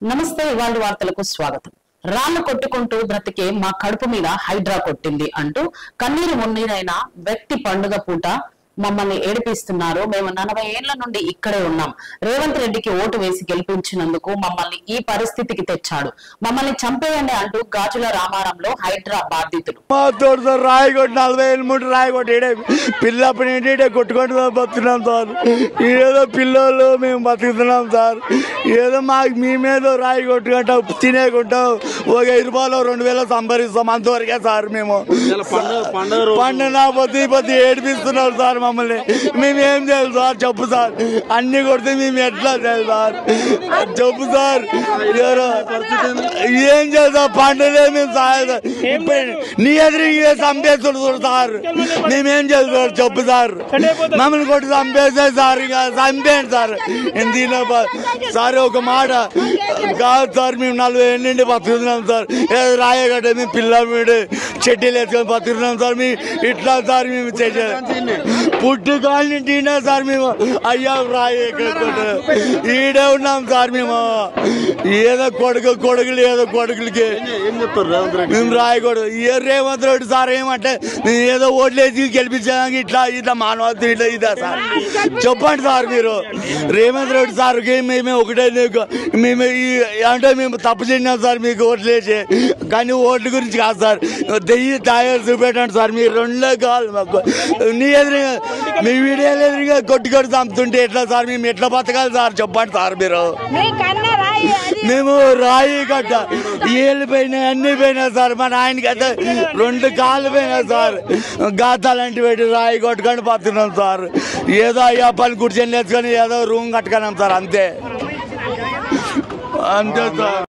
నమస్తే ఇవాళ వార్తలకు స్వాగతం. రాళ్లు కొట్టుకుంటూ బ్రతికే మా కడుపు మీద హైడ్రా కొట్టింది అంటూ కన్నీరు మున్నీరైన వ్యక్తి పండుగ పూట మమ్మల్ని ఏడిపిస్తున్నారు. మేము 40 ఏళ్ల నుండి ఇక్కడే ఉన్నాం. రేవంత్ రెడ్డికి ఓటు వేసి గెలిపించినందుకు మమ్మల్ని ఈ పరిస్థితికి తెచ్చాడు. మమ్మల్ని చంపేయండి అంటూ గాజుల రామారంలో హైడ్రా బాధితులు రాయగొట్టి 40 ఏళ్ళ ముందు రాయగొట్టి పిల్లప్పటి కొట్టుకుంటూ బతుకున్నాం సార్. ఏదో పిల్లలు మేము బతుకుతున్నాం సార్. ఏదో మాకు మీ మీద రాయి కొట్టుకుంటాం, తినేకుంటాం, ఒక 5 రూపాయలు 2000 సంపాదిస్తాం, అంతవరకే సార్. మేము పండుగ పొద్దు ఏడిపిస్తున్నాం సార్. మమ్మల్ని మేమేం చేయాలి సార్? చెప్పు సార్. అన్ని కొడితే మేము ఎట్లా చేయాలి సార్? చెప్పు సార్. ఏం చేద్దాం? పండుగ మేము సార్ నీ ఎదురు చంపేస్తున్నాడు సార్. మేమేం చేయాలి సార్? చెప్పు సార్. మమ్మల్ని కొట్టి చంపేసారు సార్. ఇంకా చంపేయండి సార్. ఎందుకు సార్? ఒక మాట కాదు సార్. మేము 40 ఏళ్ళ నుండి బతుకుతున్నాం సార్. ఏదో రాయగట్ట మేము పిల్లల మీద చెట్టీలు వేసుకొని బతుకుతున్నాం సార్. మేము ఇట్లా సార్ మేము చేయాలి. పుట్టు కాలనీ తిన్నా సార్. మేము అయ్యా రాయి ఈడే ఉన్నాం సార్. మేము ఏదో కొడుకులు ఏదో కొడుకులకి మేము రాయకూడదు. ఏ రేవంత్ రెడ్డి సార్ ఏమంటే మేము ఏదో ఓట్లేసి గెలిపించడానికి ఇట్లా ఇట్లా మానవత్వం ఇట్లా ఇదా సార్? చెప్పండి సార్. మీరు రేవంత్ రెడ్డి సార్కి మేము ఒకటే మేము అంటే మేము తప్పు చేసినాం సార్ మీకు ఓట్లేసి. కానీ ఓట్ల గురించి కాదు సార్. దెయ్యి తయారు చూపెట్టండి సార్. మీరు 2 కావాలి మాకు. నీ ఎదురుగా మీ వీడియోలు ఎదురుగా కొట్టి చంపుతుంటే ఎట్లా సార్? మేము ఎట్లా బతకాలి సార్? చెప్పండి సార్. మీరు మేము రాయి గట్ట ఏళ్ళు పోయినాయి, అన్ని పోయినాయి సార్. మా నాయనకి అయితే 2 కాళ్ళు పోయినాయి సార్. గాతాలంటి పెట్టి రాయి కొట్టుకొని బతున్నాం సార్. ఏదో అయ్యా పని కూర్చొని నేర్చుకొని ఏదో రూమ్ కట్టుకున్నాం సార్. అంతే అంతే సార్.